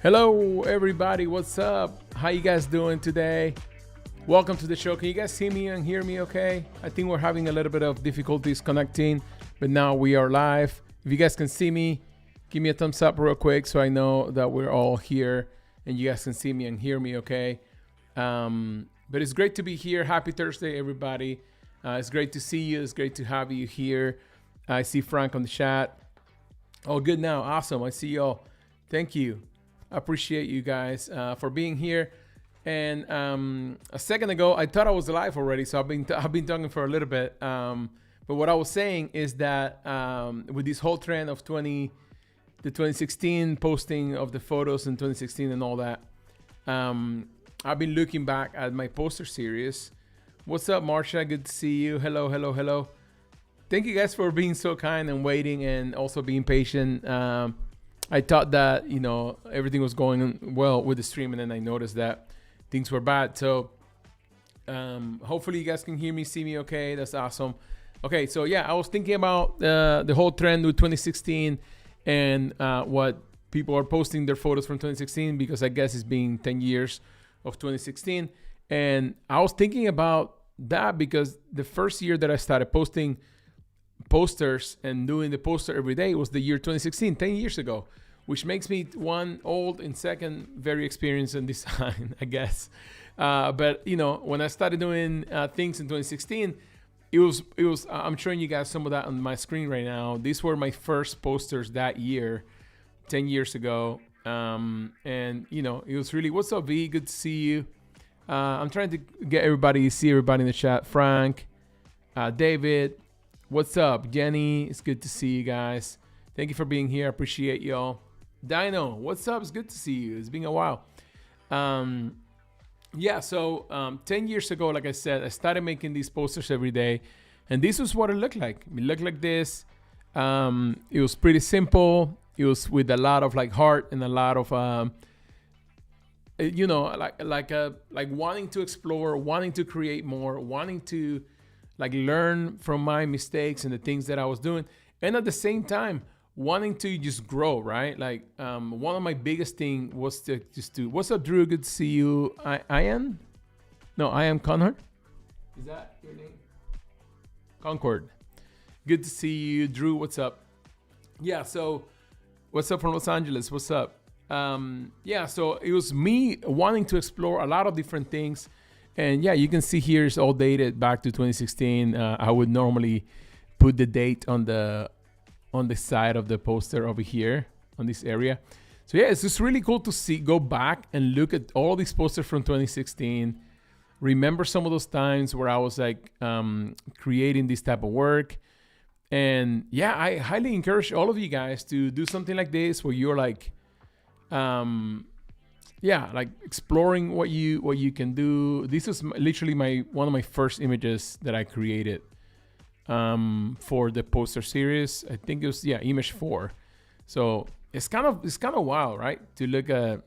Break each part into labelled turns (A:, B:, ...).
A: Hello everybody, what's up? How you guys doing today? Welcome to the show. Can you guys see me and hear me okay? I think we're having a little bit of difficulties connecting, but now we are live. If you guys can see me, give me a thumbs up real quick so I know that we're all here and you guys can see me and hear me okay. But it's great to be here. Happy Thursday, everybody. It's great to see you. It's great to have you here. I see Frank on the chat. Oh, good now. Awesome. I see y'all. Thank you. I appreciate you guys for being here. And a second ago, I thought I was live already, so I've been talking for a little bit. But what I was saying is that with this whole trend of the 2016 posting of the photos in 2016 and all that, I've been looking back at my poster series. What's up, Marcia? Good to see you. Hello, hello, hello. Thank you guys for being so kind and waiting and also being patient. I thought that, everything was going well with the stream, and then I noticed that things were bad. So hopefully you guys can hear me, see me okay. That's awesome. Okay, so yeah, I was thinking about the whole trend with 2016 and what people are posting their photos from 2016, because I guess it's been 10 years of 2016. And I was thinking about that because the first year that I started posting posters and doing the poster every day was the year 2016, 10 years ago, which makes me one, old, and second, very experienced in design, I guess. But when I started doing things in 2016, it was I'm showing you guys some of that on my screen right now. These were my first posters that year, 10 years ago. And it was really, what's up, V? Good to see you. I'm trying to get see everybody in the chat. Frank, David, what's up? Jenny, it's good to see you guys. Thank you for being here. I appreciate y'all. Dino, what's up? It's good to see you. It's been a while. 10 years ago, like I said, I started making these posters every day. And this was what it looked like. It looked like this. It was pretty simple. It was with a lot of heart and a lot of, like wanting to explore, wanting to create more, wanting to learn from my mistakes and the things that I was doing. And at the same time, wanting to just grow, right? One of my biggest thing was to what's up, Drew? Good to see you. I am Conrad. Is that your name? Concord. Good to see you, Drew. What's up? Yeah. So, what's up from Los Angeles? What's up? So it was me wanting to explore a lot of different things. And yeah, you can see here it's all dated back to 2016. I would normally put the date on the side of the poster over here on this area. So yeah, it's just really cool to go back and look at all these posters from 2016. Remember some of those times where I was creating this type of work. And yeah, I highly encourage all of you guys to do something like this where you're exploring what you can do. This is literally one of my first images that I created for the poster series. I think it was image 4. So it's kind of wild, right? To look at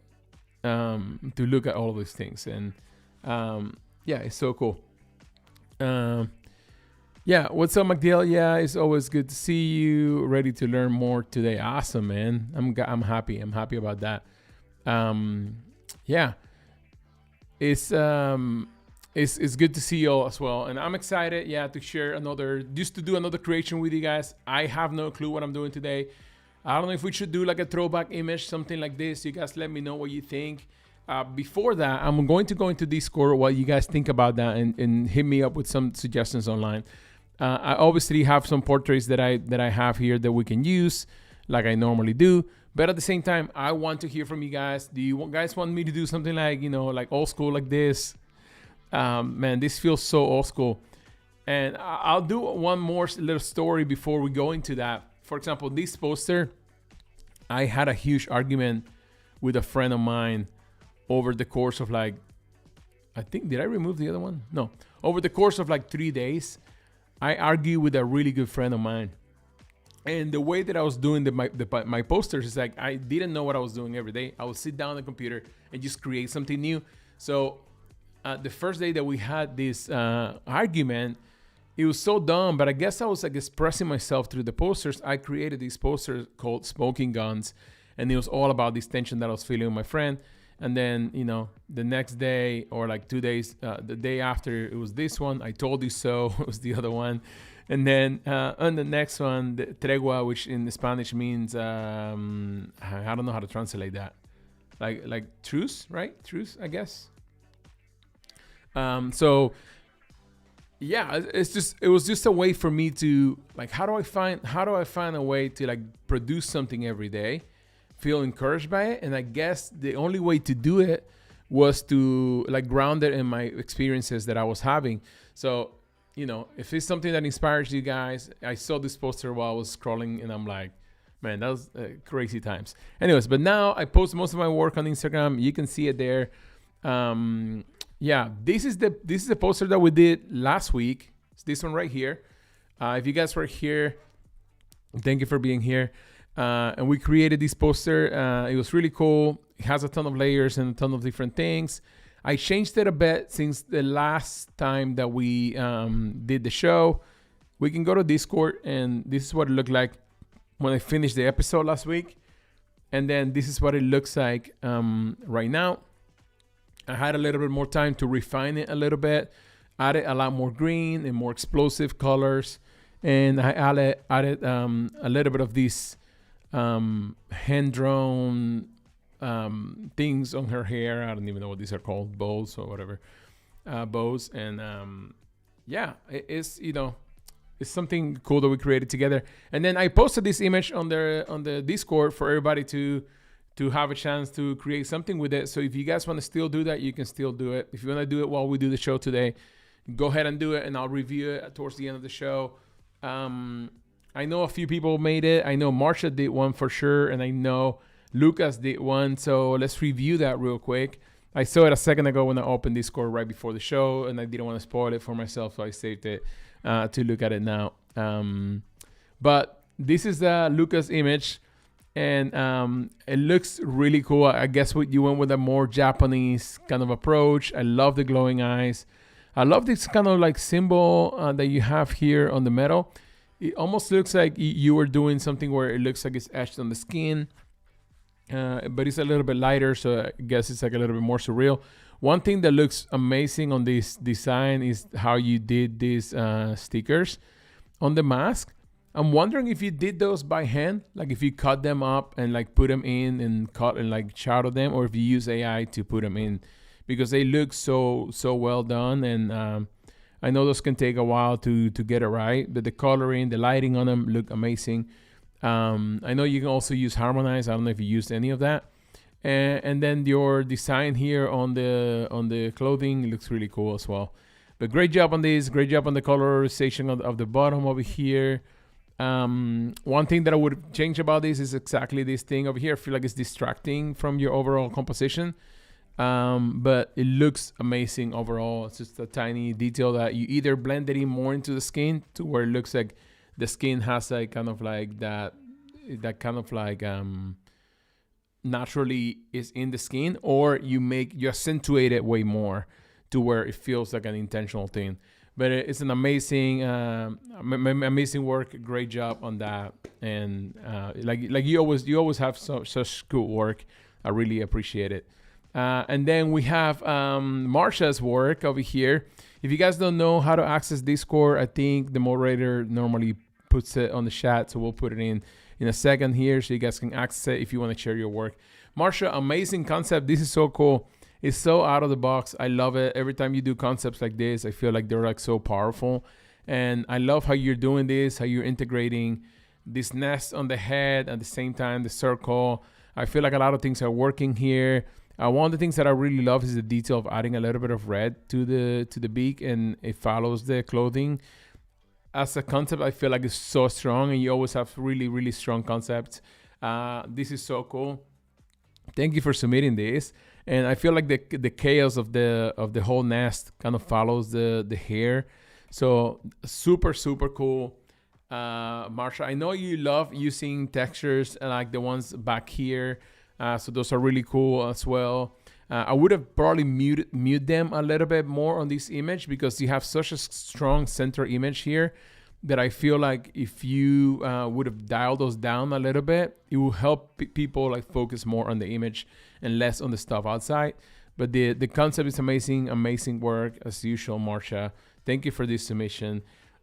A: all of these things, and it's so cool. What's up, Magdiel? Yeah, it's always good to see you. Ready to learn more today. Awesome, man. I'm happy. I'm happy about that. It's good to see you all as well, and I'm excited to share to do another creation with you guys. I have no clue what I'm doing today. I don't know if we should do a throwback image, something like this. You guys let me know what you think. Before that, I'm going to go into Discord, what you guys think about that, and hit me up with some suggestions online. I obviously have some portraits that I have here that we can use like I normally do. But at the same time, I want to hear from you guys. Do you guys want me to do something like old school like this? Man, this feels so old school. And I'll do one more little story before we go into that. For example, this poster, I had a huge argument with a friend of mine over the course of did I remove the other one? No. Over the course of 3 days, I argued with a really good friend of mine. And the way that I was doing my posters is I didn't know what I was doing every day. I would sit down on the computer and just create something new. So the first day that we had this argument, it was so dumb, but I guess I was expressing myself through the posters. I created these posters called Smoking Guns. And it was all about this tension that I was feeling with my friend. And then, the next day or like 2 days, the day after, it was this one. I told you so. It was the other one. And then on the next one, the tregua, which in Spanish means, I don't know how to translate that. Like truce, right? Truce, I guess. So yeah, it was just a way for me to like, how do I find a way to like produce something every day, feel encouraged by it? And I guess the only way to do it was to like ground it in my experiences that I was having. So, if it's something that inspires you guys, I saw this poster while I was scrolling and I'm like, man, that was crazy times. Anyways, but now I post most of my work on Instagram. You can see it there. Yeah, this is the poster that we did last week. It's this one right here. If you guys were here, thank you for being here. And we created this poster. It was really cool. It has a ton of layers and a ton of different things. I changed it a bit since the last time that we did the show. We can go to Discord, and this is what it looked like when I finished the episode last week. And then this is what it looks like right now. I had a little bit more time to refine it a little bit, added a lot more green and more explosive colors. And I added a little bit of these hand-drawn things on her hair. I don't even know what these are called, bows or whatever, bows. And it's something cool that we created together. And then I posted this image on the Discord for everybody to have a chance to create something with it. So if you guys want to still do that, you can still do it. If you want to do it while we do the show today, go ahead and do it, and I'll review it towards the end of the show. I know a few people made it. I know Marsha did one for sure, and I know Lucas did one. So let's review that real quick. I saw it a second ago when I opened Discord right before the show, and I didn't want to spoil it for myself, so I saved it to look at it now. But this is the Lucas image, and it looks really cool. I guess you went with a more Japanese kind of approach. I love the glowing eyes. I love this kind of like symbol that you have here on the metal. It almost looks like you were doing something where it looks like it's etched on the skin. But it's a little bit lighter, so I guess it's like a little bit more surreal. One thing that looks amazing on this design is how you did these stickers on the mask. I'm wondering if you did those by hand, like if you cut them up and like put them in and cut and like shadow them, or if you use AI to put them in, because they look so well done. And I know those can take a while to get it right, but the coloring, the lighting on them look amazing. I know you can also use Harmonize. I don't know if you used any of that. And then your design here on the clothing looks really cool as well. But great job on this. Great job on the colorization of the bottom over here. One thing that I would change about this is exactly this thing over here. I feel like it's distracting from your overall composition. But it looks amazing overall. It's just a tiny detail that you either blend it in more into the skin to where it looks like the skin has like kind of like that kind of like naturally is in the skin, or you accentuate it way more to where it feels like an intentional thing. But it's an amazing amazing work. Great job on that. And like you always have such good work. I really appreciate it. And then we have Marsha's work over here. If you guys don't know how to access Discord, I think the moderator normally puts it on the chat, so we'll put it in a second here so you guys can access it if you want to share your work. Marsha, amazing concept. This is so cool. It's so out of the box. I love it. Every time you do concepts like this, I feel like they're like so powerful. And I love how you're doing this, how you're integrating this nest on the head at the same time, the circle. I feel like a lot of things are working here. One of the things that I really love is the detail of adding a little bit of red to the beak, and it follows the clothing. As a concept, I feel like it's so strong, and you always have really, really strong concepts. This is so cool. Thank you for submitting this. And I feel like the chaos of the whole nest kind of follows the hair. So super, super cool. Marsha, I know you love using textures like the ones back here. So those are really cool as well. I would have probably mute them a little bit more on this image because you have such a strong center image here that I feel like if you would have dialed those down a little bit, it will help people like focus more on the image and less on the stuff outside. But the concept is amazing work as usual, Marsha. Thank you for this submission.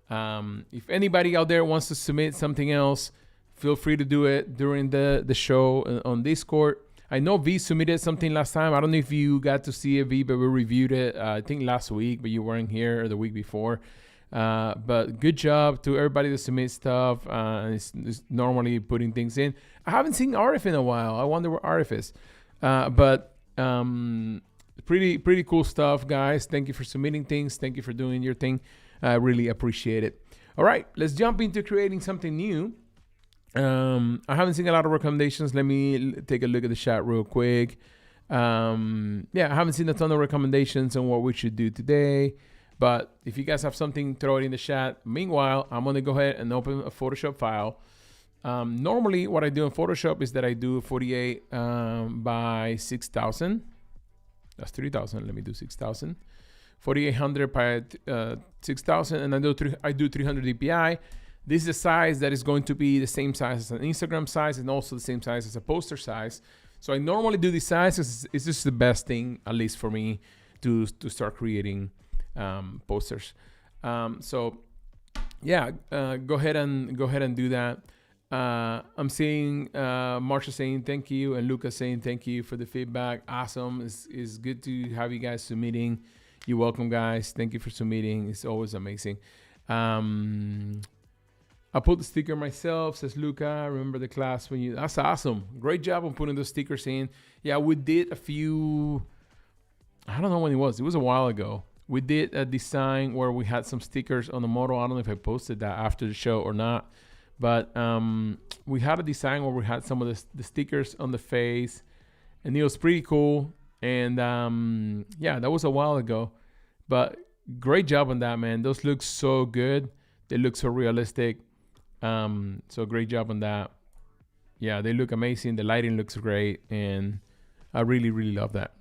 A: If anybody out there wants to submit something else, feel free to do it during the show on Discord. I know V submitted something last time. I don't know if you got to see it, V, but we reviewed it, I think last week, but you weren't here, or the week before. But good job to everybody that submits stuff. And it's normally putting things in. I haven't seen Arif in a while. I wonder where Arif is. But pretty cool stuff, guys. Thank you for submitting things. Thank you for doing your thing. I really appreciate it. All right, let's jump into creating something new. I haven't seen a lot of recommendations. Let me take a look at the chat real quick. I haven't seen a ton of recommendations on what we should do today. But if you guys have something, throw it in the chat. Meanwhile, I'm going to go ahead and open a Photoshop file. Normally, what I do in Photoshop is that I do 48 by 6,000. That's 3,000. Let me do 6,000. 4,800 by 6,000. And I do 300 dpi. This is a size that is going to be the same size as an Instagram size and also the same size as a poster size. So I normally do this size because it's just the best thing, at least for me, to start creating posters. Go ahead and do that. I'm seeing Marsha saying thank you and Lucas saying thank you for the feedback. Awesome. It's good to have you guys submitting. You're welcome, guys. Thank you for submitting. It's always amazing. I put the sticker myself, says Luca. Remember the class when you... That's awesome. Great job on putting those stickers in. Yeah, we did a few... I don't know when it was. It was a while ago. We did a design where we had some stickers on the model. I don't know if I posted that after the show or not. But we had a design where we had some of the stickers on the face. And it was pretty cool. And that was a while ago. But great job on that, man. Those look so good. They look so realistic. So great job on that. Yeah, they look amazing. The lighting looks great. And I really, really love that.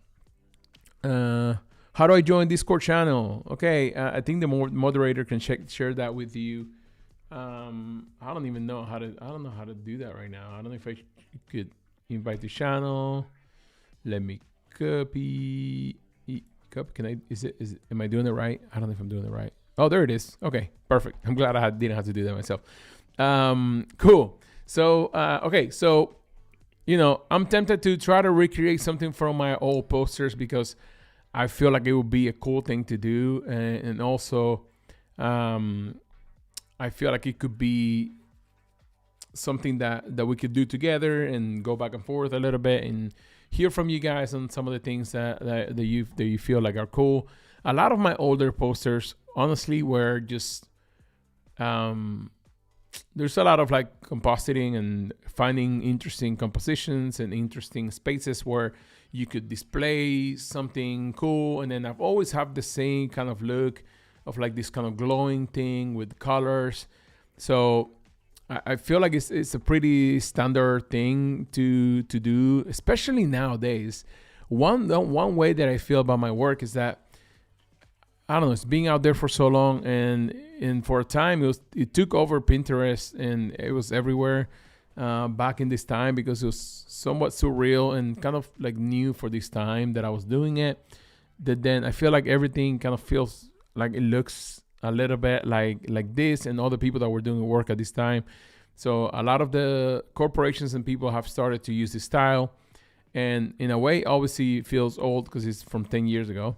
A: How do I join Discord channel? Okay, I think the moderator can share that with you. I don't even know how to. I don't know how to do that right now. I don't know if I could invite the channel. Let me copy. Can I? Is it? Am I doing it right? I don't know if I'm doing it right. Oh, there it is. Okay, perfect. I'm glad I didn't have to do that myself. Cool. So, I'm tempted to try to recreate something from my old posters because I feel like it would be a cool thing to do. And also, I feel like it could be something that we could do together and go back and forth a little bit and hear from you guys on some of the things that you feel like are cool. A lot of my older posters, honestly, were just there's a lot of like compositing and finding interesting compositions and interesting spaces where you could display something cool. And then I've always had the same kind of look of like this kind of glowing thing with colors. So I feel like it's a pretty standard thing to do, especially nowadays. One way that I feel about my work is that, I don't know, it's being out there for so long, and for a time it took over Pinterest and it was everywhere back in this time because it was somewhat surreal and kind of like new for this time that I was doing it. That then I feel like everything kind of feels like it looks a little bit like this and other people that were doing work at this time. So a lot of the corporations and people have started to use this style, and in a way, obviously, it feels old because it's from 10 years ago.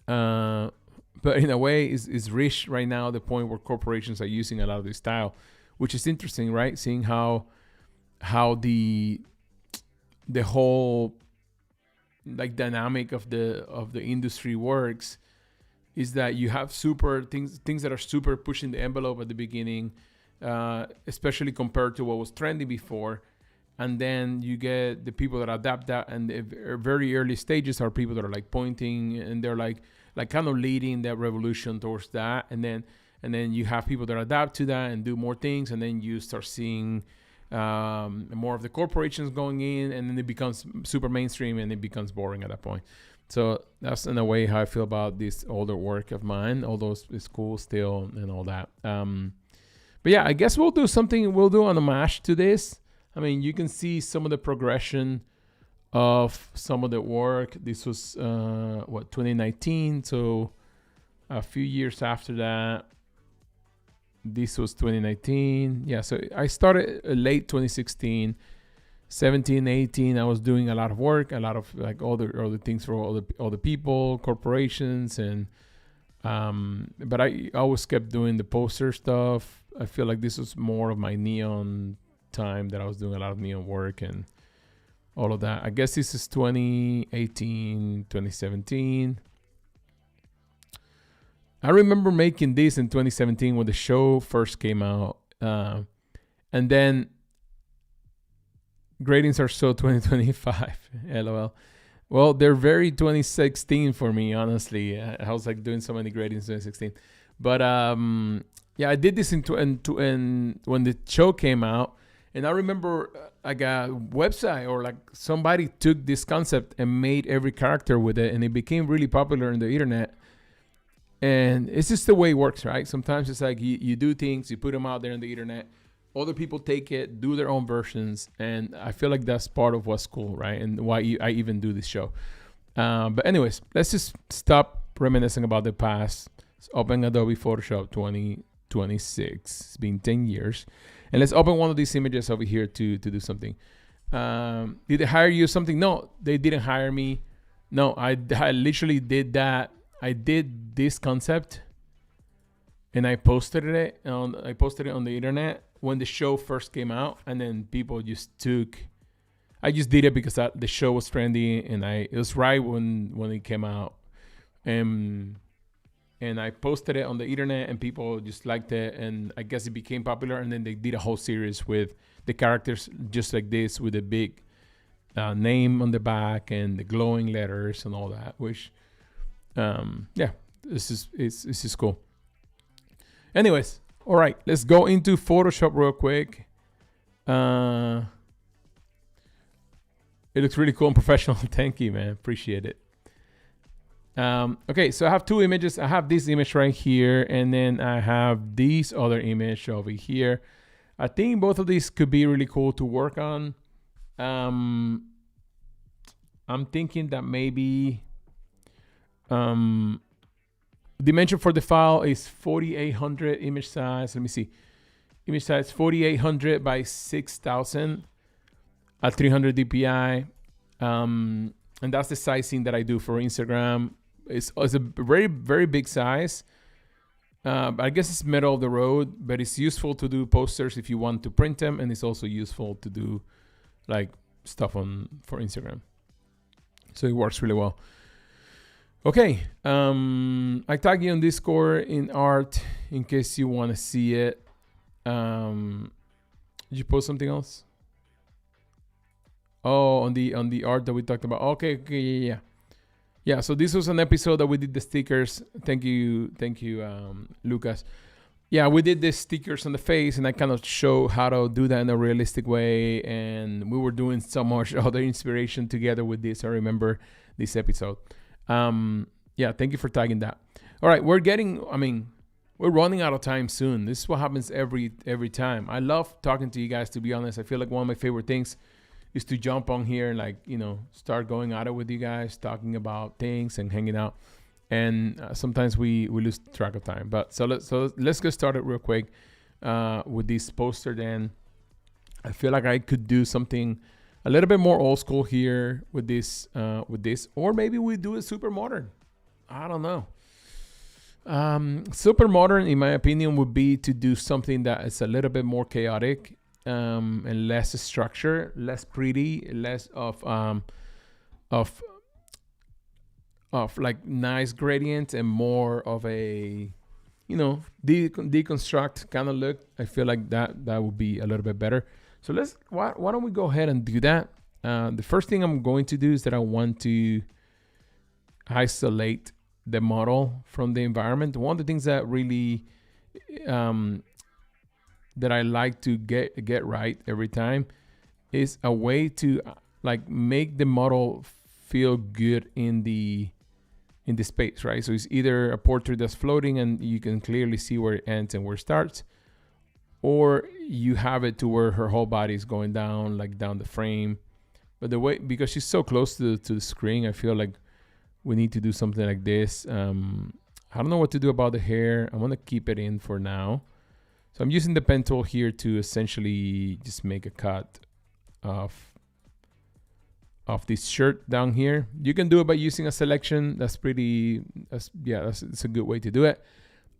A: But in a way, it's reached right now the point where corporations are using a lot of this style, which is interesting, right? Seeing how the whole like dynamic of the industry works is that you have super things that are super pushing the envelope at the beginning, especially compared to what was trendy before. And then you get the people that adapt that, and the very early stages are people that are like pointing and they're like kind of leading that revolution towards that. And then you have people that adapt to that and do more things. And then you start seeing more of the corporations going in, and then it becomes super mainstream and it becomes boring at that point. So that's in a way how I feel about this older work of mine, although it's cool still and all that. But yeah, I guess we'll do something. We'll do on a mash to this. I mean, you can see some of the progression of some of the work. This was 2019, so a few years after that. This was 2019. Yeah, so I started late 2016. 17, 18, I was doing a lot of work, a lot of like all the things for all the people, corporations, and but I always kept doing the poster stuff. I feel like this was more of my neon time that I was doing a lot of neon work and all of that. I guess this is 2018, 2017. I remember making this in 2017 when the show first came out, and then gradings are so 2025. LOL. Well, they're very 2016 for me, honestly. I was like doing so many gradings in 2016. But yeah, I did this in when the show came out. And I remember like a website or like somebody took this concept and made every character with it. And it became really popular on the internet. And it's just the way it works, right? Sometimes it's like you do things, you put them out there on the internet. Other people take it, do their own versions, and I feel like that's part of what's cool, right? And why I even do this show. But anyways, let's just stop reminiscing about the past. Let's open Adobe Photoshop 2026. It's been 10 years. And let's open one of these images over here to do something. Did they hire you something? No, they didn't hire me. No, I literally did that. I did this concept, and I posted it on the internet when the show first came out, and then people just I just did it because the show was trendy, and it was right when it came out, and I posted it on the internet, and people just liked it, and I guess it became popular, and then they did a whole series with the characters just like this with a big name on the back and the glowing letters and all that, which yeah, this is cool. Anyways, all right, let's go into Photoshop real quick. It looks really cool and professional. Thank you, man. Appreciate it. Okay, so I have two images. I have this image right here, and then I have this other image over here. I think both of these could be really cool to work on. I'm thinking that maybe dimension for the file is 4800 image size. Let me see. Image size 4800 by 6000 at 300 dpi. And that's the sizing that I do for Instagram. It's a very, very big size. I guess it's middle of the road, but it's useful to do posters if you want to print them. And it's also useful to do like stuff for Instagram. So it works really well. Okay, I tag you on Discord in art in case you want to see it. Did you post something else? Oh, on the art that we talked about. Okay, yeah. So this was an episode that we did the stickers. Thank you, Lucas. Yeah, we did the stickers on the face, and I kind of show how to do that in a realistic way. And we were doing so much other inspiration together with this. I remember this episode. Yeah, thank you for tagging that. All right, we're running out of time soon. This is what happens every time. I love talking to you guys, to be honest. I feel like one of my favorite things is to jump on here and like, start going at it with you guys, talking about things and hanging out. And sometimes we lose track of time. But so let's get started real quick with this poster. Then I feel like I could do something a little bit more old school here with this, or maybe we do it super modern. I don't know. Super modern, in my opinion, would be to do something that is a little bit more chaotic, and less structure, less pretty, less of like nice gradients, and more of a, deconstruct kind of look. I feel like that would be a little bit better. So why don't we go ahead and do that? The first thing I'm going to do is that I want to isolate the model from the environment. One of the things that really that I like to get right every time is a way to like make the model feel good in the space, right? So it's either a portrait that's floating and you can clearly see where it ends and where it starts, or you have it to where her whole body is going down, like down the frame. But the way, because she's so close to the screen, I feel like we need to do something like this. I don't know what to do about the hair. I want to keep it in for now. So I'm using the pen tool here to essentially just make a cut of this shirt down here. You can do it by using a selection. That's a good way to do it.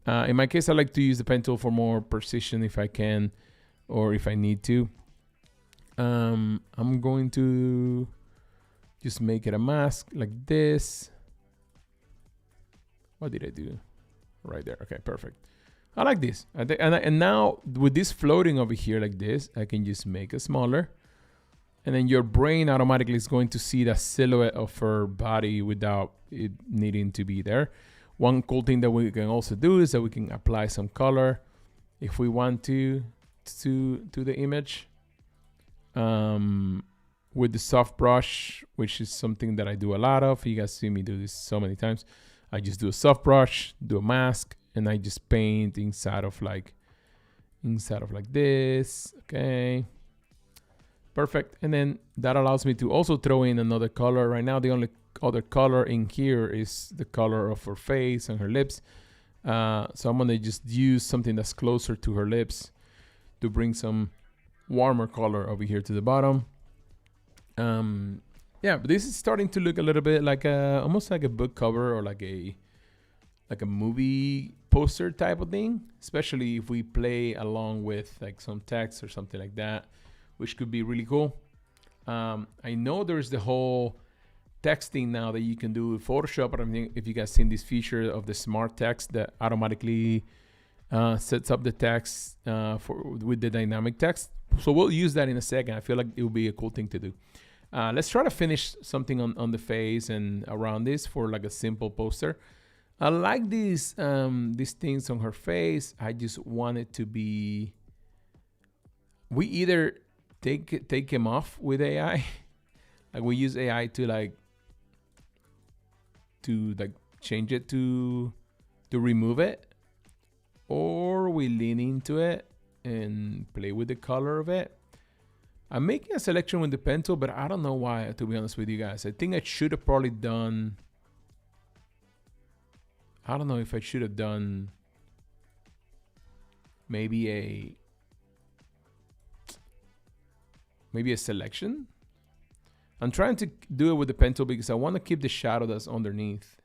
A: In my case, I like to use the pen tool for more precision if I can, or if I need to. I'm going to just make it a mask like this. What did I do? Right there. Okay, perfect. I like this. And now with this floating over here like this, I can just make it smaller. And then your brain automatically is going to see the silhouette of her body without it needing to be there. One cool thing that we can also do is that we can apply some color if we want to the image. With the soft brush, which is something that I do a lot of. You guys see me do this so many times. I just do a soft brush, do a mask, and I just paint inside of like this. Okay. Perfect. And then that allows me to also throw in another color. Right now, the only other color in here is the color of her face and her lips. So I'm going to just use something that's closer to her lips to bring some warmer color over here to the bottom. Yeah, but this is starting to look a little bit like almost like a book cover or like a movie poster type of thing, especially if we play along with like some text or something like that, which could be really cool. I know there's the whole texting now that you can do with Photoshop, but I mean, if you guys seen this feature of the smart text that automatically sets up the text with the dynamic text. So we'll use that in a second. I feel like it will be a cool thing to do. Let's try to finish something on the face and around this for like a simple poster. I like these things on her face. I just want it to be. We either take him off with AI, like we use AI to change it to remove it, or we lean into it and play with the color of it. I'm making a selection with the pen tool, but I don't know why, to be honest with you guys. I think I should have probably done. I don't know if I should have done maybe a selection. I'm trying to do it with the pen tool because I want to keep the shadow that's underneath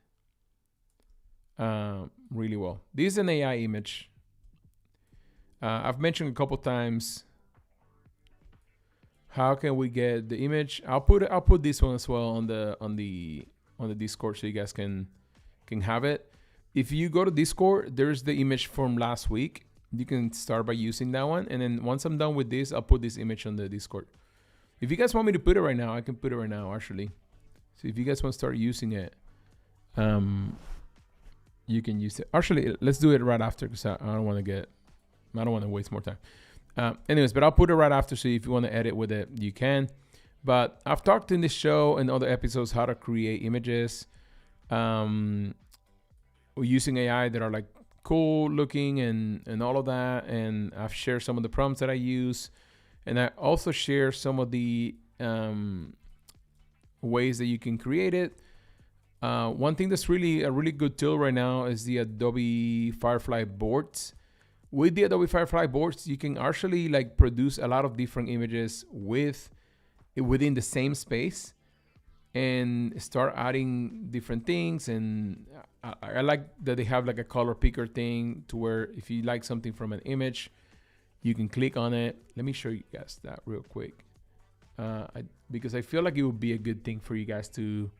A: really well. This is an AI image. I've mentioned a couple times. How can we get the image? I'll put this one as well on the Discord so you guys can have it. If you go to Discord, there's the image from last week. You can start by using that one, and then once I'm done with this, I'll put this image on the Discord. If you guys want me to put it right now, I can put it right now actually. So if you guys want to start using it, you can use it. Actually, let's do it right after because I don't want to waste more time. Anyways, but I'll put it right after, so if you want to edit with it, you can. But I've talked in this show and other episodes how to create images using AI that are like cool looking and all of that. And I've shared some of the prompts that I use. And I also share some of the ways that you can create it. One thing that's really a really good tool right now is the Adobe Firefly boards. With the Adobe Firefly boards, you can actually like produce a lot of different images within the same space and start adding different things. And I like that they have like a color picker thing to where if you like something from an image, you can click on it. Let me show you guys that real quick. Because I feel like it would be a good thing for you guys to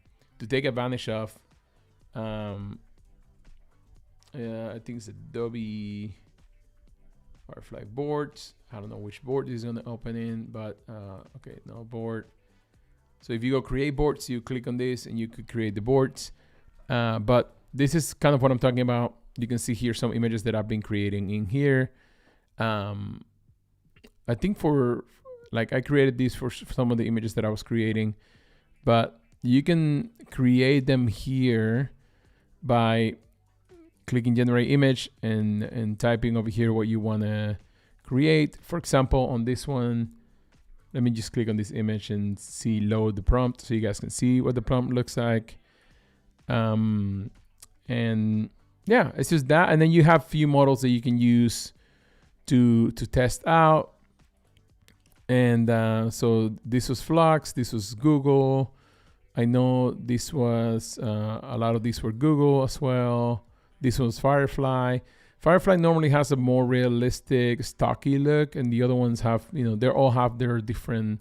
A: take advantage of. I think it's Adobe Firefly boards. I don't know which board is going to open in, but okay, no board. So if you go create boards, you click on this and you could create the boards. But this is kind of what I'm talking about. You can see here some images that I've been creating in here. I think I created these for some of the images that I was creating, but you can create them here by clicking generate image and typing over here what you want to create. For example, on this one, let me just click on this image and see load the prompt so you guys can see what the prompt looks like. And yeah, it's just that. And then you have few models that you can use to test out. And so this was Flux, this was Google. I know this was, a lot of these were Google as well. This was Firefly. Firefly normally has a more realistic, stocky look, and the other ones have, they all have their different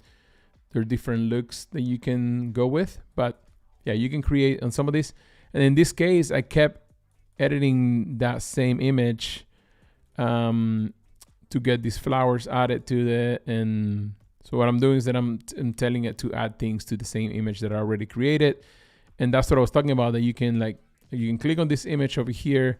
A: looks that you can go with. But yeah, you can create on some of these. And in this case, I kept editing that same image to get these flowers added to it. And so what I'm doing is that I'm telling it to add things to the same image that I already created. And that's what I was talking about, that you can click on this image over here,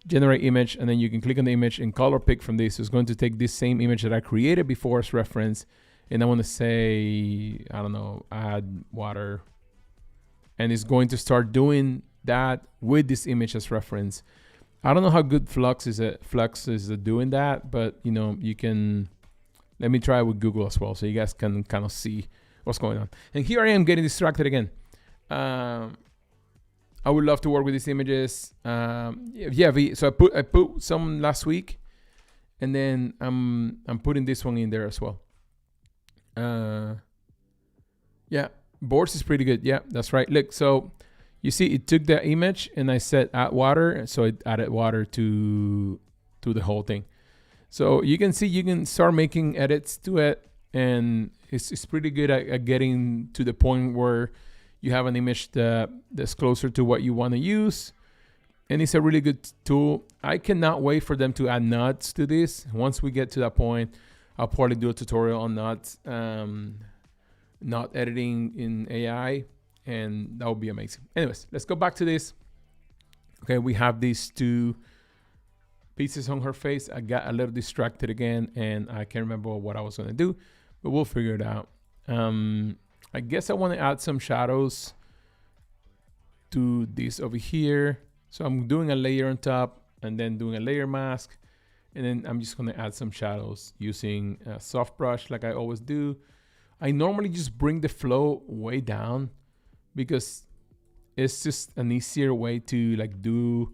A: generate image, and then you can click on the image and color pick from this. So it's going to take this same image that I created before as reference. And I want to say, I don't know, add water. And it's going to start doing that with this image as reference. I don't know how good Flux is at doing that, but you can, let me try it with Google as well, so you guys can kind of see what's going on. And here I am getting distracted again. I would love to work with these images. So I put some last week, and then I'm putting this one in there as well. Yeah, Boards is pretty good. Yeah, that's right. Look, so you see it took the image and I said add water, so it added water to the whole thing. So you can see you can start making edits to it, and it's pretty good at getting to the point where you have an image that's closer to what you want to use. And it's a really good tool. I cannot wait for them to add nuts to this. Once we get to that point, I'll probably do a tutorial on nuts, not editing in AI, and that would be amazing. Anyways, let's go back to this. Okay, we have these two pieces on her face. I got a little distracted again, and I can't remember what I was going to do, but we'll figure it out. I guess I want to add some shadows to this over here. So I'm doing a layer on top and then doing a layer mask. And then I'm just going to add some shadows using a soft brush like I always do. I normally just bring the flow way down because it's just an easier way to do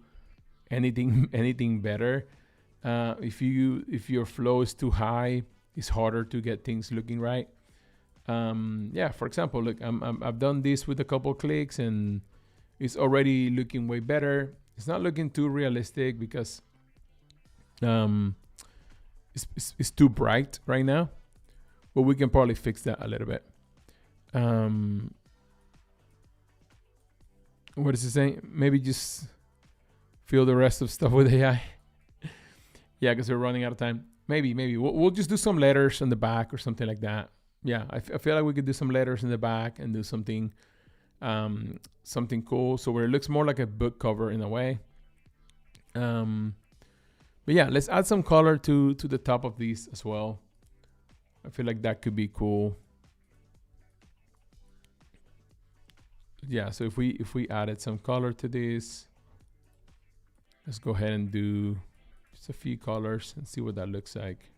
A: anything better. If your flow is too high, it's harder to get things looking right. Yeah, for example, look, I've done this with a couple clicks and it's already looking way better. It's not looking too realistic because it's too bright right now, but we can probably fix that a little bit. What is it saying? Maybe just fill the rest of stuff with AI. Yeah, because we're running out of time. Maybe we'll just do some letters on the back or something like that. Yeah, I feel like we could do some letters in the back and do something cool, so where it looks more like a book cover in a way. But yeah, let's add some color to the top of these as well. I feel like that could be cool. Yeah, so if we added some color to this, let's go ahead and do just a few colors and see what that looks like.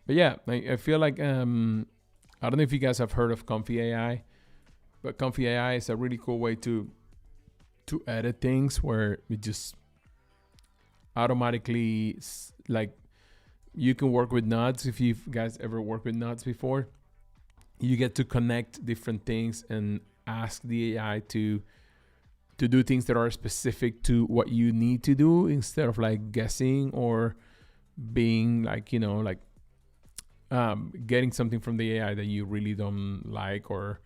A: But yeah, I feel like I don't know if you guys have heard of Comfy AI, but Comfy AI is a really cool way to edit things where it just automatically, like, you can work with nodes. If you guys ever worked with nodes before, you get to connect different things and ask the AI to do things that are specific to what you need to do instead of like guessing or being like, getting something from the AI that you really don't like or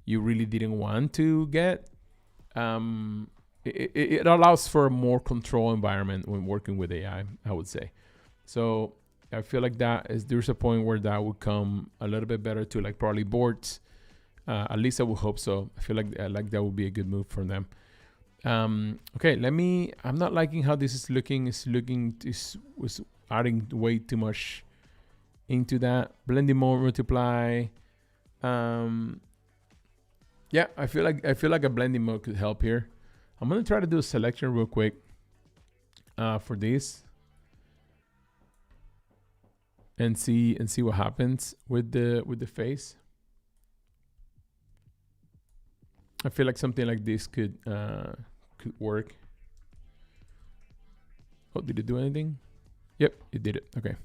A: you really didn't want to get. It allows for a more control environment when working with AI, I would say. So I feel like there's a point where that would come a little bit better to like probably boards. At least I would hope so. I feel like that would be a good move for them. Okay, I'm not liking how this is looking. Was adding way too much into that. Blending mode, multiply. Yeah, I feel like a blending mode could help here. I'm gonna try to do a selection real quick for this and see what happens with the face. I feel like something like this could work. Oh, did it do anything? Yep, it did it. Okay.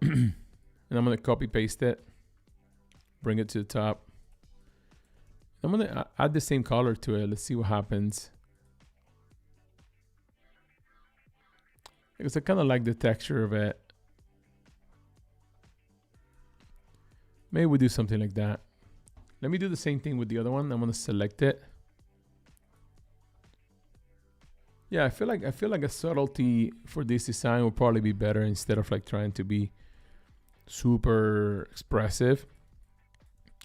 A: And I'm gonna copy paste it, bring it to the top. I'm gonna add the same color to it. Let's see what happens. Because I kind of like the texture of it. Maybe we do something like that. Let me do the same thing with the other one. I'm gonna select it. Yeah, I feel like a subtlety for this design will probably be better instead of like trying to be super expressive.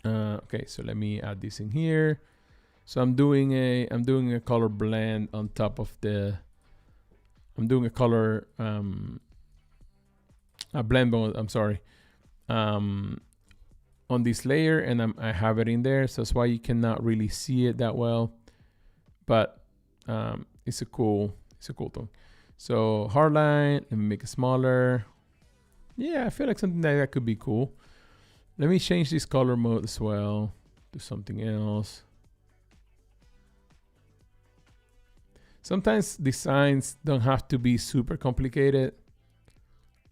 A: Okay, so let me add this in here. So I'm doing a color blend on top of the. I'm doing a color a blend mode. I'm sorry. On this layer, and I have it in there, so that's why you cannot really see it that well. But it's a cool thing. So hard line, let me make it smaller. Yeah, I feel like something like that could be cool. Let me change this color mode as well to something else. Sometimes designs don't have to be super complicated.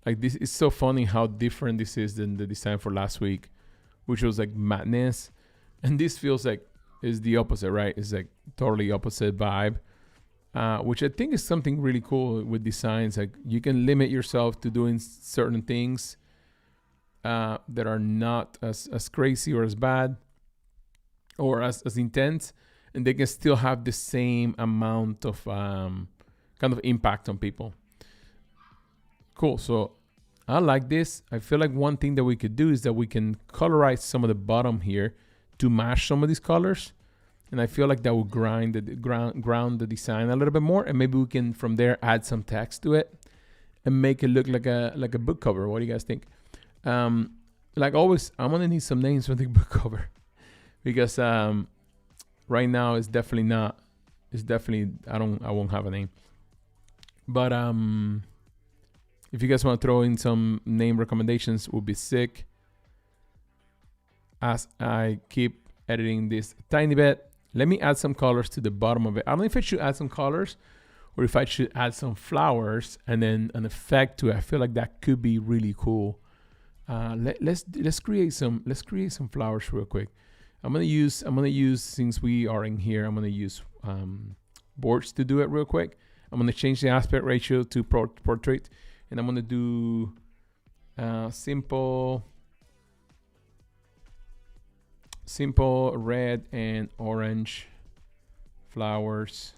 A: Like this, it's so funny how different this is than the design for last week, which was like madness. And this feels like is the opposite, right? It's like totally opposite vibe, which I think is something really cool with designs. Like you can limit yourself to doing certain things that are not as crazy or as bad or as intense, and they can still have the same amount of kind of impact on people. Cool. So I like this. I feel like one thing that we could do is that we can colorize some of the bottom here to match some of these colors. And I feel like that will ground the design a little bit more. And maybe we can from there add some text to it and make it look like a book cover. What do you guys think? Like always, I'm gonna need some names for the book cover because right now it's definitely I won't have a name. But if you guys want to throw in some name recommendations, would be sick. As I keep editing this a tiny bit, let me add some colors to the bottom of it. I don't know if I should add some colors or if I should add some flowers and then an effect to it. I feel like that could be really cool. Let's create some flowers real quick. I'm gonna use since we are in here, I'm gonna use boards to do it real quick. I'm gonna change the aspect ratio to portrait, and I'm gonna do simple red and orange flowers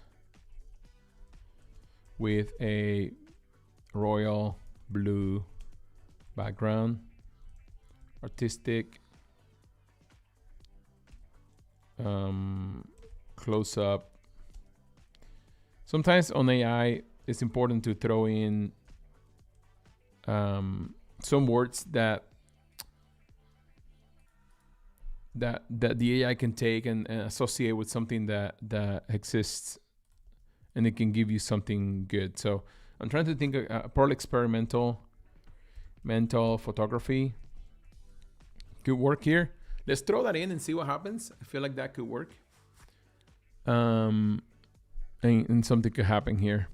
A: with a royal blue background. Artistic, close up. Sometimes on AI, it's important to throw in some words that the AI can take and associate with something that exists, and it can give you something good. So I'm trying to think of probably experimental photography could work here. Let's throw that in and see what happens. I feel like that could work. And something could happen here.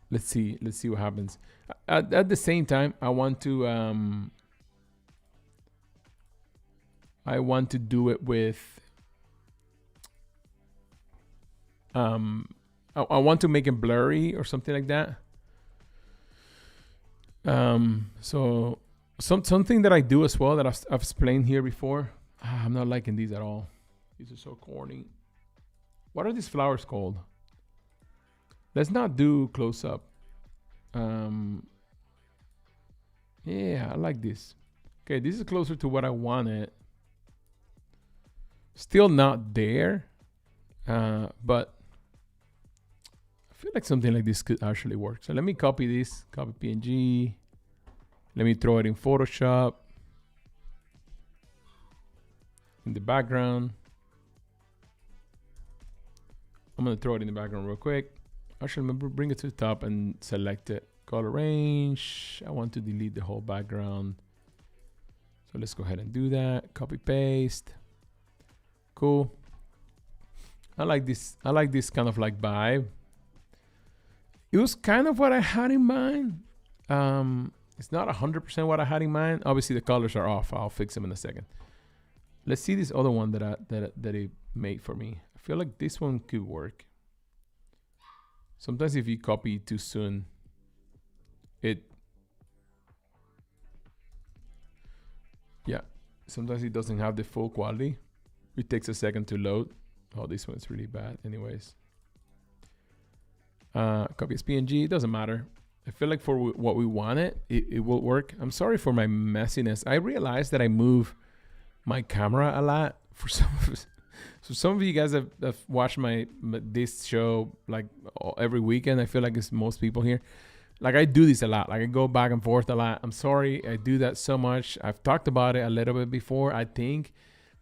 A: Let's see what happens. At the same time, I want to do it with I want to make it blurry or something like that. So something that I do as well that I've explained here before. I'm not liking these at all. These are so corny. What are these flowers called? Let's not do close up. Yeah, I like this. Okay, this is closer to what I wanted. Still not there, but I feel like something like this could actually work. So let me copy this, copy PNG. Let me throw it in Photoshop. in the background. I'm gonna throw it in the background real quick. Actually, I'm gonna bring it to the top and select it. Color range. I want to delete the whole background. So let's go ahead and do that. Copy paste. Cool. I like this kind of like vibe. It was kind of what I had in mind. It's not 100% what I had in mind. Obviously the colors are off. I'll fix them in a second. Let's see this other one that it made for me. I feel like this one could work. Sometimes if you copy too soon, sometimes it doesn't have the full quality. It takes a second to load. Oh, this one's really bad. Anyways, copy as PNG. It doesn't matter. I feel like for what we wanted, it will work. I'm sorry for my messiness. I realized that I move my camera a lot. For some of you guys have watched this show like every weekend. I feel like it's most people here. Like I do this a lot. Like I go back and forth a lot. I'm sorry. I do that so much. I've talked about it a little bit before. I think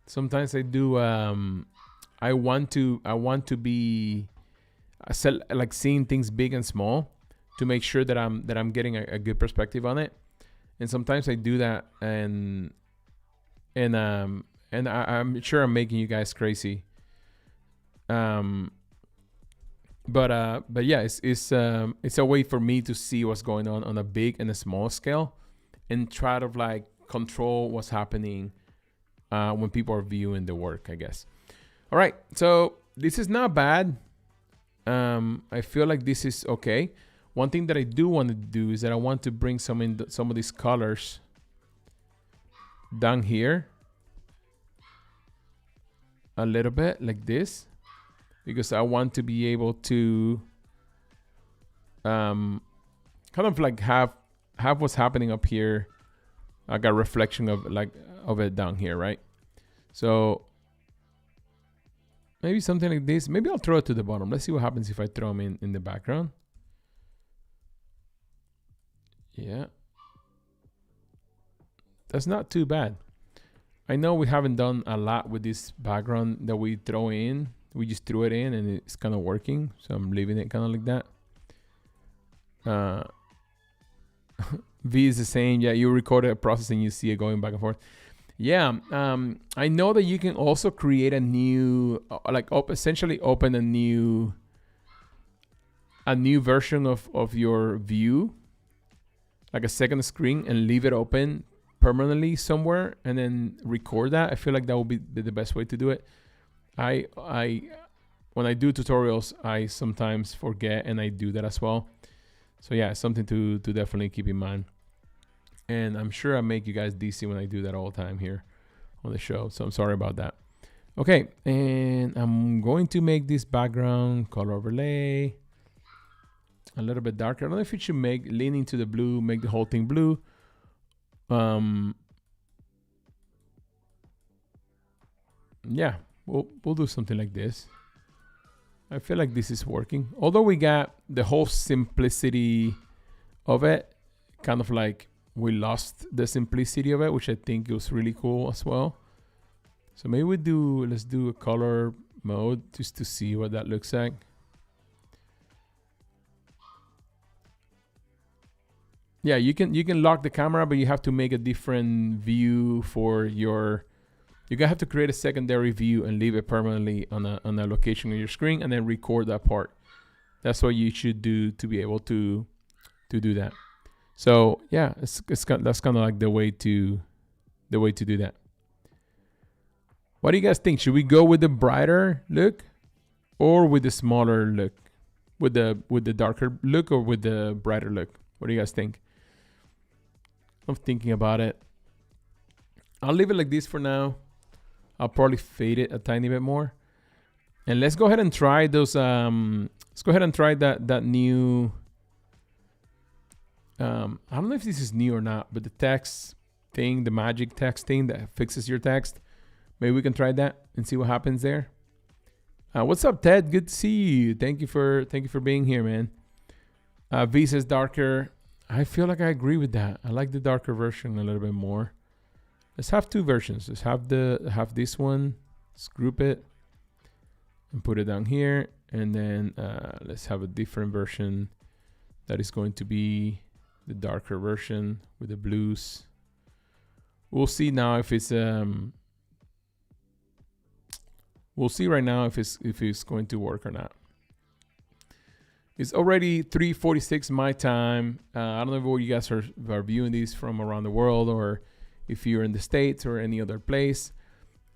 A: sometimes I do. I want to be like seeing things big and small to make sure that I'm getting a good perspective on it. And sometimes I do that, and I'm sure I'm making you guys crazy. But yeah, it's a way for me to see what's going on a big and a small scale, and try to like control what's happening when people are viewing the work, I guess. All right, so this is not bad. I feel like this is okay. One thing that I do want to do is that I want to bring some of these colors down here a little bit like this, because I want to be able to kind of like have what's happening up here, like a reflection of it down here, right? So maybe something like this. Maybe I'll throw it to the bottom. Let's see what happens if I throw them in the background. Yeah, that's not too bad. I know we haven't done a lot with this background that we throw in. We just threw it in and it's kind of working. So I'm leaving it kind of like that. V is the same. Yeah, you record a process and you see it going back and forth. Yeah, I know that you can also create a new, essentially open a new version of your view, like a second screen, and leave it open permanently somewhere, and then record that. I feel like that would be the best way to do it. I when I do tutorials, I sometimes forget, and I do that as well. So yeah, something to definitely keep in mind. And I'm sure I make you guys dizzy when I do that all the time here on the show. So I'm sorry about that. Okay, and I'm going to make this background color overlay a little bit darker. I don't know if it should lean into the blue, make the whole thing blue. Yeah, we'll do something like this. I feel like this is working. Although we got the whole simplicity of it, kind of like we lost the simplicity of it, which I think was really cool as well. So maybe let's do a color mode just to see what that looks like. Yeah, you can lock the camera, but you have to make a different view for your. You're gonna have to create a secondary view and leave it permanently on a location on your screen, and then record that part. That's what you should do to be able to do that. So yeah, that's kind of like the way to do that. What do you guys think? Should we go with the brighter look, or with the smaller look, with the darker look, or with the brighter look? What do you guys think? I'm thinking about it. I'll leave it like this for now. I'll probably fade it a tiny bit more. And let's go ahead and try those. Let's go ahead and try that new. I don't know if this is new or not, but the text thing, the magic text thing that fixes your text. Maybe we can try that and see what happens there. What's up, Ted? Good to see you. Thank you for being here, man. V says darker. I feel like I agree with that. I like the darker version a little bit more. let's have two versions. Let's have this one. Let's group it and put it down here, and then let's have a different version that is going to be the darker version with the blues. We'll see now if it's we'll see right now if it's going to work or not. It's already 3:46 my time. I don't know where you guys are viewing these from around the world, or if you're in the States or any other place.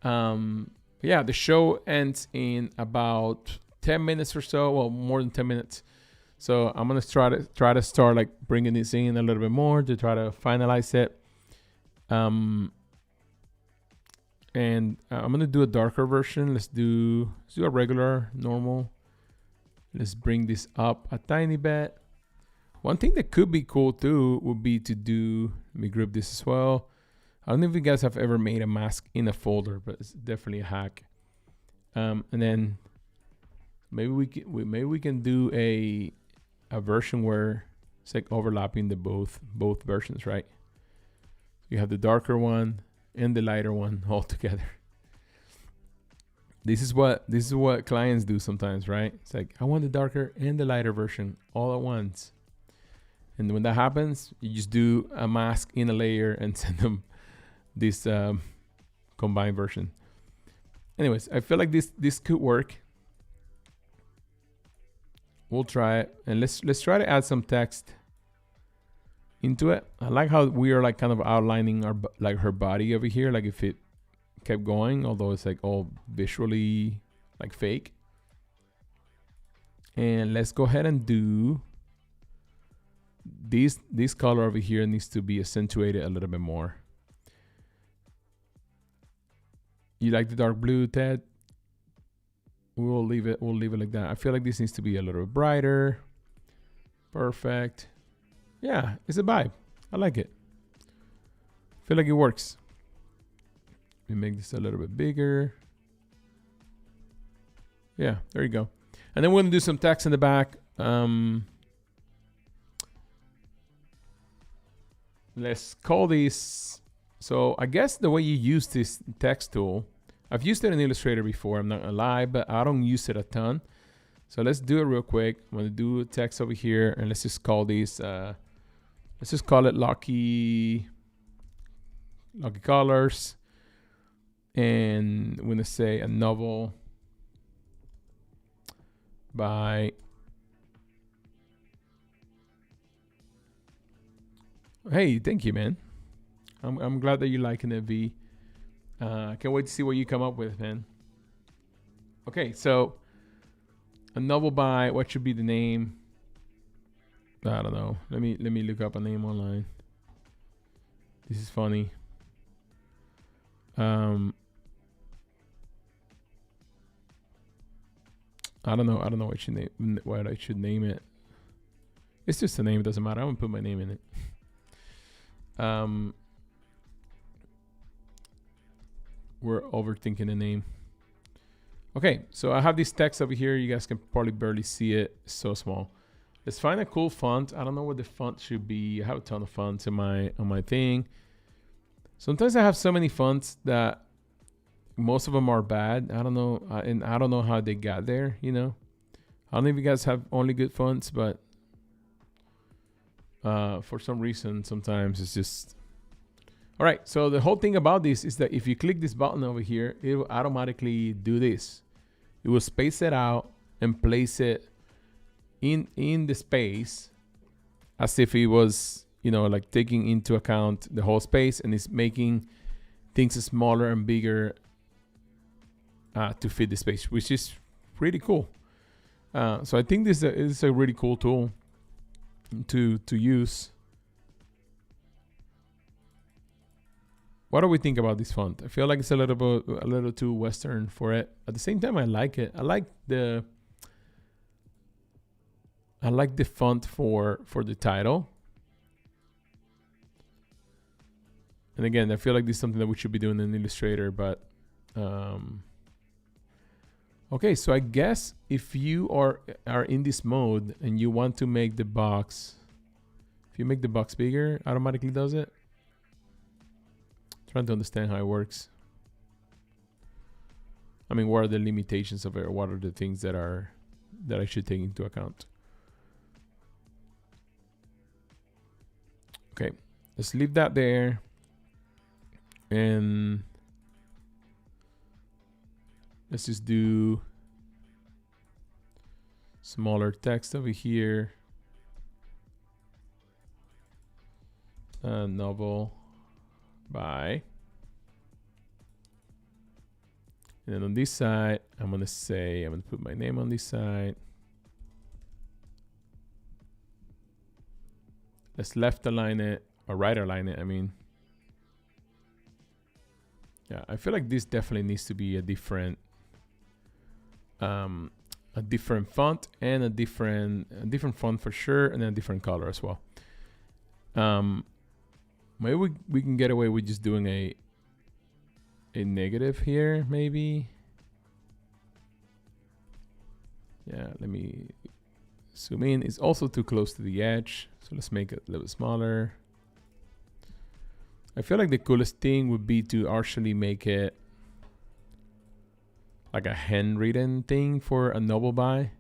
A: Yeah, the show ends in about 10 minutes or so. Well, more than 10 minutes. So I'm gonna try to start like bringing this in a little bit more to try to finalize it. And I'm gonna do a darker version. Let's do a regular, normal. Let's bring this up a tiny bit. One thing that could be cool too would be to do, let me group this as well. I don't know if you guys have ever made a mask in a folder, but it's definitely a hack. And then maybe we can do a version where it's like overlapping the both versions, right? You have the darker one and the lighter one all together. This is what clients do sometimes, right? It's like, I want the darker and the lighter version all at once. And when that happens, you just do a mask in a layer and send them this combined version. Anyways, I feel like this could work. We'll try it, and let's try to add some text into it. I like how we are like kind of outlining her body over here, like if it kept going, although it's like all visually like fake. And let's go ahead and do this color over here needs to be accentuated a little bit more. You like the dark blue, Ted? We'll leave it like that. I feel like this needs to be a little bit brighter. Perfect. Yeah, it's a vibe. I like it. I feel like it works. We make this a little bit bigger. Yeah, there you go. And then we're gonna do some text in the back. Let's call these. So I guess the way you use this text tool, I've used it in Illustrator before, I'm not gonna lie, but I don't use it a ton. So let's do it real quick. I'm gonna do text over here, and let's just call these, let's just call it Lucky Colors. And I'm gonna say a novel by, hey, thank you, man. I'm glad that you're liking it, V. Can't wait to see what you come up with, man. Okay, so a novel by, what should be the name? I don't know. Let me look up a name online. This is funny. I don't know what I should name it. It's just a name, it doesn't matter. I'm gonna put my name in it. We're overthinking the name. Okay, so I have this text over here. You guys can probably barely see it. It's so small. Let's find a cool font. I don't know what the font should be. I have a ton of fonts on my thing. Sometimes I have so many fonts that most of them are bad. I don't know, and I don't know how they got there, you know. I don't know if you guys have only good fonts, but for some reason, sometimes it's just... All right, so the whole thing about this is that if you click this button over here, it will automatically do this. It will space it out and place it in the space as if it was, you know, like taking into account the whole space, and it's making things smaller and bigger to fit the space, which is pretty cool. So I think this is a really cool tool to use. What do we think about this font? I feel like it's a little too Western for it. At the same time, I like it. I like the font for the title. And again, I feel like this is something that we should be doing in Illustrator, but okay, so I guess if you are in this mode and you want to make the box, if you make the box bigger, automatically does it. Trying to understand how it works. I mean, what are the limitations of it? What are the things that I should take into account? Okay, let's leave that there. And let's just do smaller text over here. Novel by. And then on this side, I'm going to put my name on this side. Let's left align it, or right align it, I mean. Yeah, I feel like this definitely needs to be a different font and a different font for sure, and then a different color as well. Maybe we can get away with just doing a negative here, maybe. Yeah, let me zoom in. It's also too close to the edge, so let's make it a little bit smaller. I feel like the coolest thing would be to actually make it like a handwritten thing for a novel by.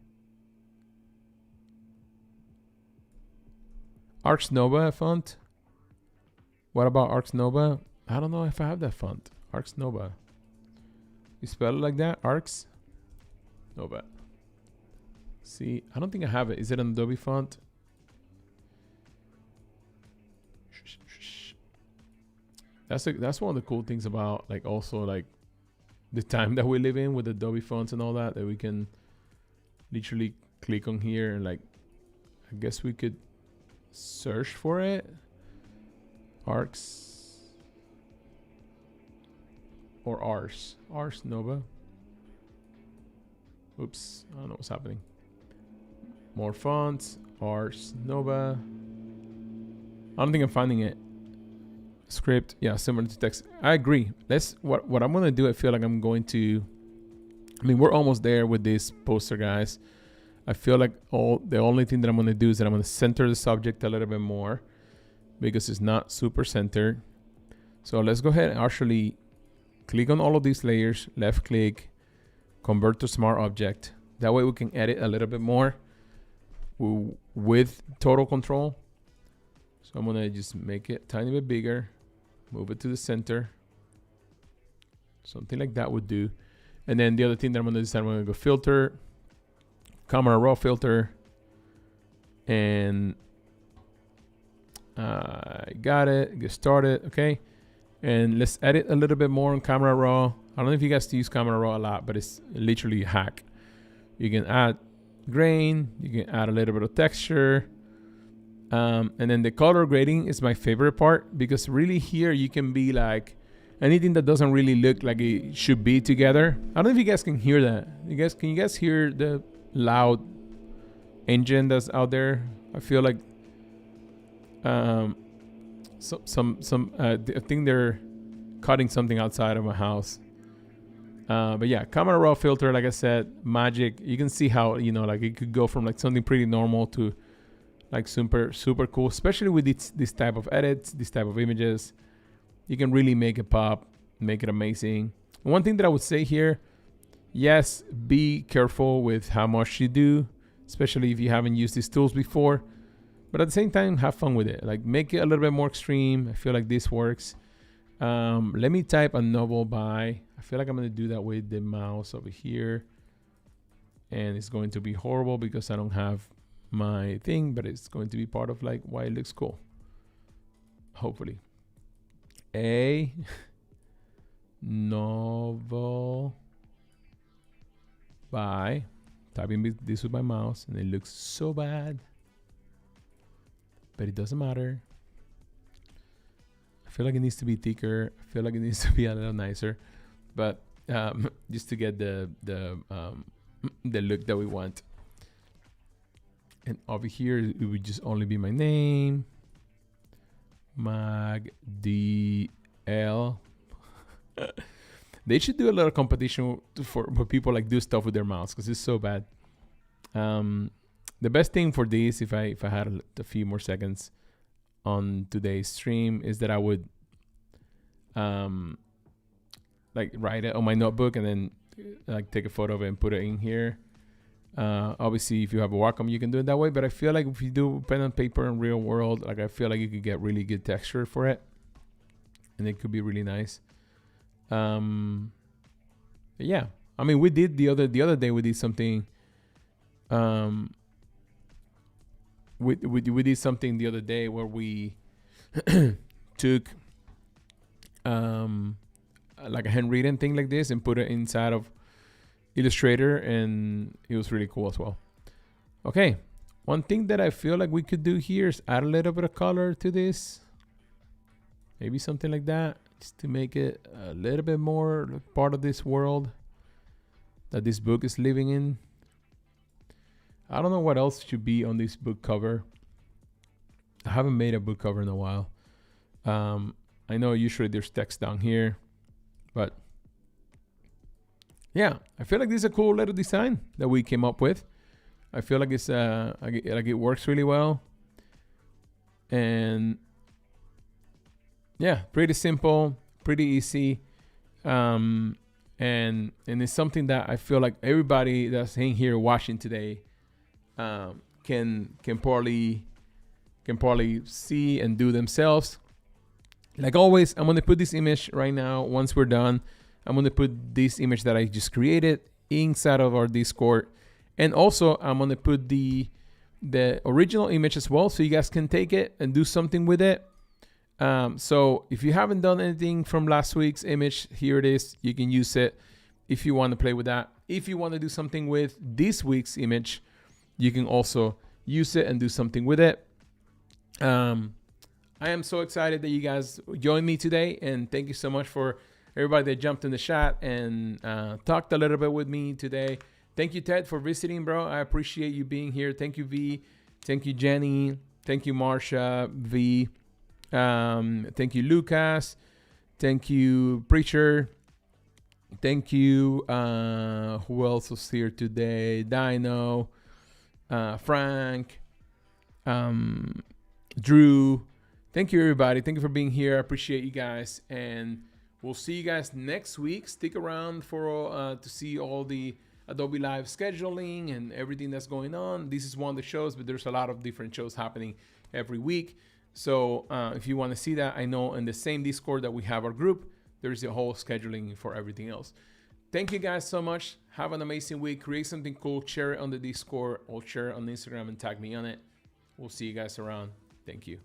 A: Arx Nova font. What about Arx Nova? I don't know if I have that font. Arx Nova. You spell it like that? Arx Nova. See, I don't think I have it. Is it an Adobe font? That's one of the cool things about like also like the time that we live in with Adobe fonts and all that we can literally click on here and like I guess we could search for it. Arx or Ars Nova. Oops, I don't know what's happening. More fonts, Ars Nova. I don't think I'm finding it. Script, yeah, similar to text. I agree. What I'm gonna do, I feel like I'm going to, I mean, we're almost there with this poster, guys. I feel like the only thing that I'm gonna do is that I'm gonna center the subject a little bit more because it's not super centered. So let's go ahead and actually click on all of these layers, left click, convert to smart object. That way we can edit a little bit more with total control. So I'm gonna just make it a tiny bit bigger, move it to the center. Something like that would do. And then the other thing that I'm gonna do is I'm gonna go filter, camera raw filter, and got it, get started, okay. And let's edit a little bit more on camera raw. I don't know if you guys use camera raw a lot, but it's literally a hack. You can add grain, you can add a little bit of texture. And then the color grading is my favorite part because really here you can be like anything that doesn't really look like it should be together. I don't know if you guys can hear that. Can you guys hear the loud engine that's out there? I feel like I think they're cutting something outside of my house. But yeah, camera raw filter, like I said, magic. You can see how, you know, like it could go from like something pretty normal to like super cool, especially with this type of edits, this type of images. You can really make it pop, make it amazing. One thing that I would say here, yes, be careful with how much you do, especially if you haven't used these tools before. But at the same time, have fun with it. Like make it a little bit more extreme. I feel like this works. Let me type a novel by. I feel like I'm gonna do that with the mouse over here. And it's going to be horrible because I don't have my thing, but it's going to be part of like why it looks cool. Hopefully. A novel by, typing this with my mouse, and it looks so bad, but it doesn't matter. I feel like it needs to be thicker. I feel like it needs to be a little nicer, but just to get the look that we want. And over here, it would just only be my name, Magdiel. They should do a little competition for people like do stuff with their mouse because it's so bad. The best thing for this, if I had a few more seconds on today's stream, is that I would like write it on my notebook and then like take a photo of it and put it in here. Obviously, if you have a Wacom, you can do it that way. But I feel like if you do pen and paper in real world, like I feel like you could get really good texture for it, and it could be really nice. Yeah, I mean, we did the other day. We did something. We did something the other day where we took like a handwritten thing like this and put it inside of Illustrator, and it was really cool as well. Okay, one thing that I feel like we could do here is add a little bit of color to this. Maybe something like that, just to make it a little bit more part of this world that this book is living in. I don't know what else should be on this book cover. I haven't made a book cover in a while. I know usually there's text down here, but yeah, I feel like this is a cool little design that we came up with. I feel like it's like it works really well, and yeah, pretty simple, pretty easy, and it's something that I feel like everybody that's in here watching today can probably see and do themselves. Like always, I'm gonna put this image right now. Once we're done, I'm gonna put this image that I just created inside of our Discord, and also I'm gonna put the original image as well, so you guys can take it and do something with it. So if you haven't done anything from last week's image, here it is. You can use it if you want to play with that. If you want to do something with this week's image, you can also use it and do something with it. I am so excited that you guys joined me today, and thank you so much for everybody that jumped in the chat and talked a little bit with me today. Thank you, Ted, for visiting, bro. I appreciate you being here. Thank you, V. Thank you, Jenny. Thank you, Marsha, V. Thank you, Lucas. Thank you, Preacher. Thank you. Who else was here today? Dino, Frank, Drew. Thank you, everybody. Thank you for being here. I appreciate you guys, and we'll see you guys next week. Stick around for to see all the Adobe Live scheduling and everything that's going on. This is one of the shows, but there's a lot of different shows happening every week. So if you want to see that, I know in the same Discord that we have our group, there's a whole scheduling for everything else. Thank you guys so much. Have an amazing week. Create something cool. Share it on the Discord or share it on Instagram and tag me on it. We'll see you guys around. Thank you.